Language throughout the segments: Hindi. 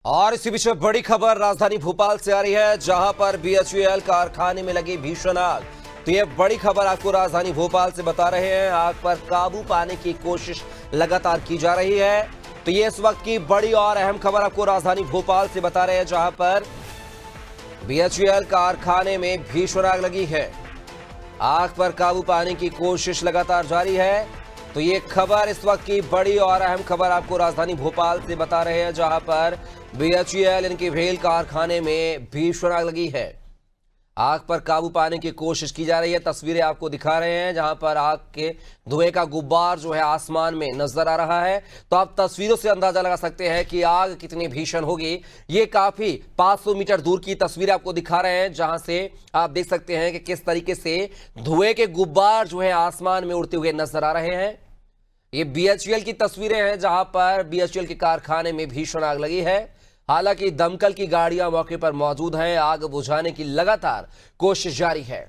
और इसी बीच में बड़ी खबर राजधानी भोपाल से आ रही है, जहां पर बीएचईएल कारखाने में लगी भीषण आग। तो ये बड़ी खबर आपको राजधानी भोपाल से बता रहे हैं। आग पर काबू पाने की कोशिश लगातार की जा रही है। तो ये इस वक्त की बड़ी और अहम खबर आपको राजधानी भोपाल से बता रहे हैं, जहां पर बीएचईएल कारखाने में भीषण आग लगी है। आग पर काबू पाने की कोशिश लगातार जारी है। तो ये खबर इस वक्त की बड़ी और अहम खबर आपको राजधानी भोपाल से बता रहे हैं, जहां पर बीएचईएल इनके भेल कारखाने में भीषण आग लगी है। आग पर काबू पाने की कोशिश की जा रही है। तस्वीरें आपको दिखा रहे हैं, जहां पर आग के धुएं का गुब्बार जो है आसमान में नजर आ रहा है। तो आप तस्वीरों से अंदाजा लगा सकते हैं कि आग कितनी भीषण होगी। ये काफी 500 मीटर दूर की तस्वीरें आपको दिखा रहे हैं, जहां से आप देख सकते हैं कि किस तरीके से धुएं के गुब्बार जो है आसमान में उड़ते हुए नजर आ रहे हैं। ये बीएचईएल की तस्वीरें हैं, जहां पर बीएचईएल के कारखाने में भीषण आग लगी है। हालांकि दमकल की गाड़ियां मौके पर मौजूद हैं। आग बुझाने की लगातार कोशिश जारी है।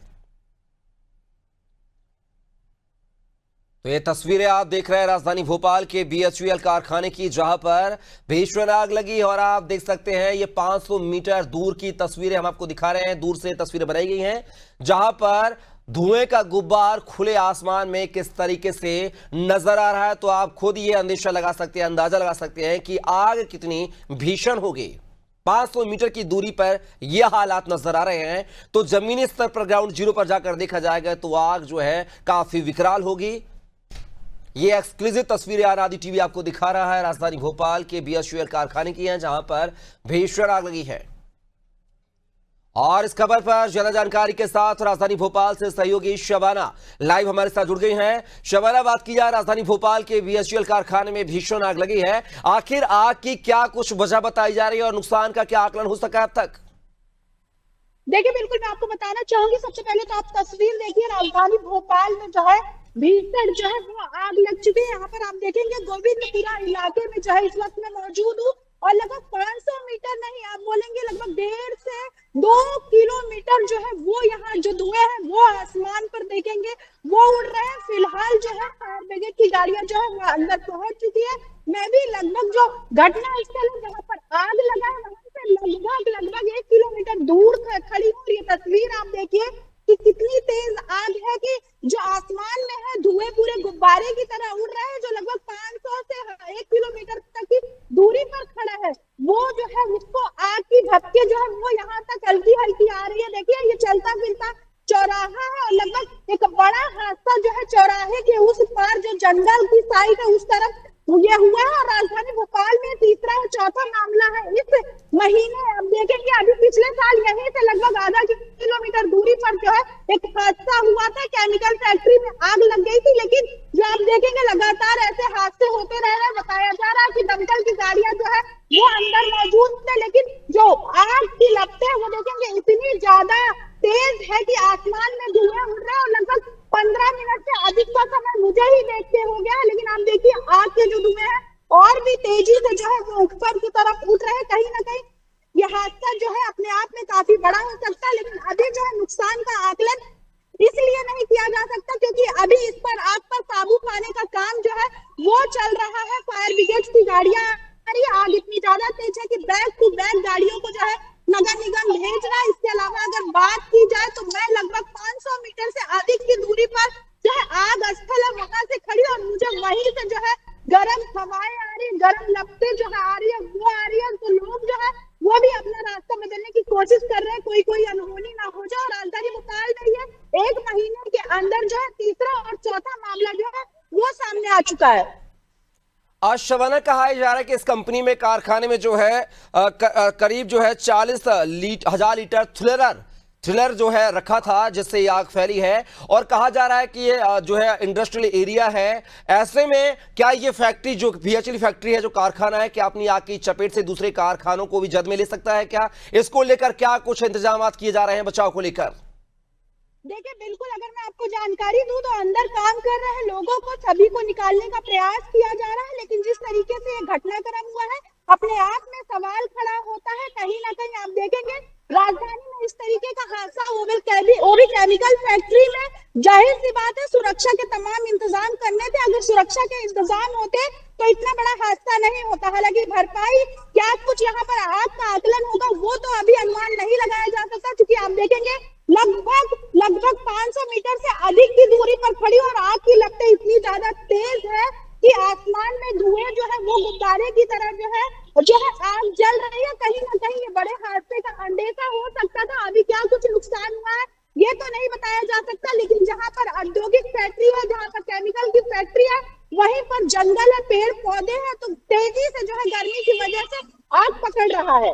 तो ये तस्वीरें आप देख रहे हैं राजधानी भोपाल के बीएचईएल कारखाने की, जहां पर भीषण आग लगी। और आप देख सकते हैं ये 500 मीटर दूर की तस्वीरें हम आपको दिखा रहे हैं। दूर से तस्वीरें बनाई गई हैं, जहां पर धुएं का गुब्बार खुले आसमान में किस तरीके से नजर आ रहा है। तो आप खुद ये अंदेशा लगा सकते हैं, अंदाजा लगा सकते हैं कि आग कितनी भीषण होगी। 500 मीटर की दूरी पर यह हालात नजर आ रहे हैं। तो जमीनी स्तर पर ग्राउंड जीरो पर जाकर देखा जाएगा तो आग जो है काफी विकराल होगी। ये एक्सक्लूसिव तस्वीरें आजादी टीवी आपको दिखा रहा है। राजधानी भोपाल के बीएचईएल कारखाने की हैं, जहां पर भीषण आग लगी है। और इस खबर पर ज्यादा जानकारी के साथ राजधानी भोपाल से सहयोगी शबाना लाइव हमारे साथ जुड़ गई हैं। शबाना, बात की जाए राजधानी भोपाल के बीएचईएल कारखाने में भीषण आग लगी है, आखिर आग की क्या कुछ वजह बताई जा रही है और नुकसान का क्या आकलन हो सका अब तक? देखिए, बिल्कुल मैं आपको बताना चाहूंगी। सबसे पहले तो आप तस्वीर देखिए, राजधानी भोपाल में जो है भीषण जो है वो आग लग चुकी है। यहाँ पर आप देखेंगे गोविंदपुरा इलाके में जो है इस वक्त मैं मौजूद हूँ। और लगभग 500 मीटर नहीं, आप बोलेंगे लगभग 1.5 से 2 किलोमीटर जो है वो यहाँ जो धुएं है वो आसमान पर देखेंगे वो उड़ रहे हैं। फिलहाल जो है फायर ब्रिगेड की गाड़ियां जो है वो अंदर पहुंच चुकी है। मैं भी लगभग जो घटना स्थल है जहाँ पर आग लगा है वहां से लगभग 1 किलोमीटर दूर खड़ी हूँ। ये तस्वीर आप देखिए कि कितनी तेज आग है कि जो आसमान में है धुएं पूरे गुब्बारे की तरह उड़ रहे हैं, जो लगभग 500 से 1 किलोमीटर तक की दूरी पर खड़ा है वो जो है उसको आग की झपके जो है वो यहाँ तक हल्की हल्की आ रही है। देखिए, ये चलता फिरता चौराहा है और लगभग एक बड़ा हादसा जो है चौराहे के उस पार जो जंगल की साइड है उस तरफ ये हुआ है। और राजधानी भोपाल में तीसरा और चौथा मामला है इस महीने। अब देखेंगे, अभी पिछले साल यहीं से लगभग आधा किलोमीटर दूरी पर जो है एक हादसा हुआ था, केमिकल फैक्ट्री में आग लग गई थी। लेकिन जो आप देखेंगे लगातार ऐसे हादसे होते रह रहे हैं। बताया जा रहा है कि दमकल की गाड़ियां जो है वो अंदर मौजूद थे, लेकिन जो आग की लपटें है वो देखेंगे इतनी ज्यादा तेज है कि आसमान में धुआं उड़ रहा है। और लगभग 15 मिनट से अधिक का समय मुझे ही देखते हो गया है। लेकिन आप देखिए आग के जो धुएं हैं और भी तेजी से जो है वो ऊपर की तरफ उठ रहे हैं। कहीं ना कहीं ये हादसा जो है अपने आप में काफी बड़ा हो सकता है, लेकिन अभी जो है नुकसान का आकलन इसलिए नहीं किया जा सकता क्योंकि अभी इस पर आग पर काबू पाने का काम जो है वो चल रहा है। फायर ब्रिगेड की गाड़ियां, आग इतनी ज्यादा तेज है कि बैक टू बैक गाड़ियों को जो है नगर निगम भेज रहा है। इसके अलावा अगर बात की जाए तो मैं लगभग 500 मीटर से अधिक की दूरी पर जो है आग स्थल है वहां से खड़ी और मुझे वहीं से जो है गर्म हवाएं आ रही, गर्म लपटें जो है आ रही है वो आ रही है। तो लोग जो है वो भी अपना रास्ता बदलने की कोशिश कर रहे हैं, कोई अनहोनी ना हो जाए। और राजधानी भोपाल में ये 1 महीने के अंदर जो है तीसरा और चौथा मामला जो है वो सामने आ चुका है। आज शबाना, कहा जा रहा है कि इस कंपनी में कारखाने में जो है करीब जो है 40,000 लीटर थ्रिलर जो है रखा था, जिससे ये आग फैली है। और कहा जा रहा है कि ये जो है इंडस्ट्रियल एरिया है। ऐसे में क्या ये फैक्ट्री जो बीएचईएल फैक्ट्री है, जो कारखाना है, क्या अपनी आग की चपेट से दूसरे कारखानों को भी जद में ले सकता है? क्या इसको लेकर क्या कुछ इंतजाम किए जा रहे हैं बचाव को लेकर? देखिए, बिल्कुल अगर मैं आपको जानकारी दूं तो अंदर काम कर रहे लोगों को सभी को निकालने का प्रयास किया जा रहा है। लेकिन जिस तरीके से ये घटनाक्रम हुआ है अपने आप में सवाल खड़ा होता है। कहीं ना कहीं आप देखेंगे राजधानी में इस तरीके का हादसा वो भी केमिकल फैक्ट्री में, जाहिर सी बात है सुरक्षा के तमाम इंतजाम करने थे। अगर सुरक्षा के इंतजाम होते तो इतना बड़ा हादसा नहीं होता। हालांकि भरपाई क्या कुछ यहाँ पर जल रही है, कहीं ना कहीं ये बड़े हादसे का अंदेशा हो सकता था। अभी क्या कुछ नुकसान हुआ है ये तो नहीं बताया जा सकता, लेकिन जहां पर औद्योगिक फैक्ट्री है, जहां पर केमिकल की फैक्ट्री है, वहीं पर जंगल है, पेड़ पौधे हैं, तो तेजी से जो है गर्मी की वजह से आग पकड़ रहा है।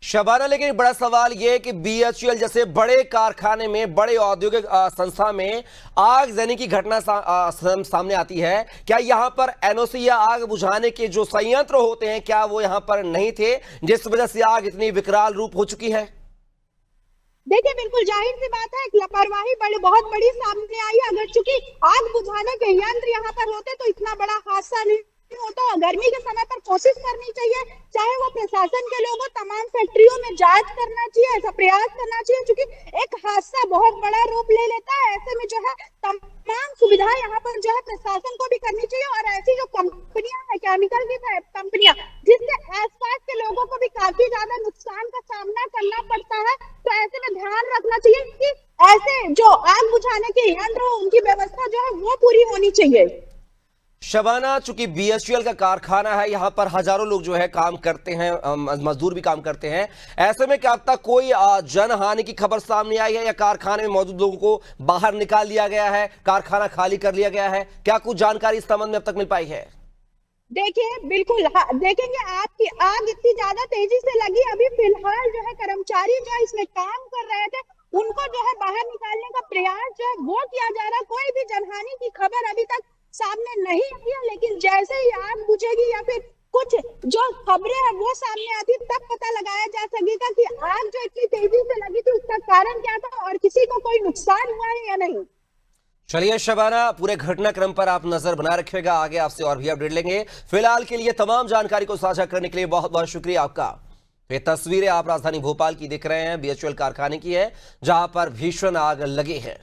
शबाना, लेकिन एक बड़ा सवाल यह है कि बीएचईएल जैसे बड़े कारखाने में, बड़े औद्योगिक संस्था में आग जनी की घटना सामने आती है। क्या यहां पर एनओसी या आग बुझाने के जो संयंत्र होते हैं, क्या वो यहां पर नहीं थे, जिस वजह से आग इतनी विकराल रूप हो चुकी है? देखिए, बिल्कुल जाहिर सी बात है कि लापरवाही बहुत बड़ी सामने आई है। अगर चूंकि आग बुझाने के यंत्र यहाँ पर होते तो इतना बड़ा हादसा नहीं होता। गर्मी के समय पर कोशिश करनी चाहिए, चाहे वो प्रशासन के लोगों, तमाम फैक्ट्रियों में जांच करना चाहिए, ऐसा प्रयास करना चाहिए, क्योंकि एक हादसा बहुत बड़ा रूप ले लेता है। ऐसे में जो है तमाम सुविधा यहाँ पर जो है प्रशासन को भी करनी चाहिए, और ऐसी जो कंपनियां है, केमिकल की कंपनियां, जिससे आसपास के लोगों को भी काफी ज्यादा नुकसान का सामना करना पड़ता है, तो ऐसे में ध्यान रखना चाहिए कि ऐसे जो आग बुझाने के यंत्र हो, उनकी व्यवस्था जो है वो पूरी होनी चाहिए। शबाना, चूंकि बीएचईएल का कारखाना है, यहां पर हजारों लोग जो है काम करते हैं, मजदूर भी काम करते हैं, ऐसे में क्या अब तक कोई जनहानि की खबर सामने आई है, या कारखाने में मौजूद लोगों को बाहर निकाल लिया गया है, कारखाना खाली कर लिया गया है? क्या कुछ जानकारी इस संबंध में अब तक मिल पाई है? देखिए, बिल्कुल देखेंगे आपकी आग इतनी ज्यादा तेजी से लगी। अभी फिलहाल जो है कर्मचारी जो है इसमें काम कर रहे थे, उनको जो है बाहर निकालने का प्रयास जो है वो किया जा रहा है। कोई भी जनहानि की खबर अभी तक सामने नहीं आई है, लेकिन जैसे ही आग बुझेगी या फिर कुछ जो खबरें हैं वो सामने आती, तब पता लगाया जा सकेगा कि आग जो इतनी तेजी से लगी थी उसका कारण क्या था और किसी को कोई नुकसान हुआ है या नहीं। चलिए शबाना, पूरे घटनाक्रम पर आप नजर बना रखिएगा, आगे आपसे और भी अपडेट लेंगे। फिलहाल के लिए तमाम जानकारी को साझा करने के लिए बहुत बहुत शुक्रिया आपका। ये तस्वीरें आप राजधानी भोपाल की देख रहे हैं, बीएचईएल कारखाने की है, जहां पर भीषण आग लगी है।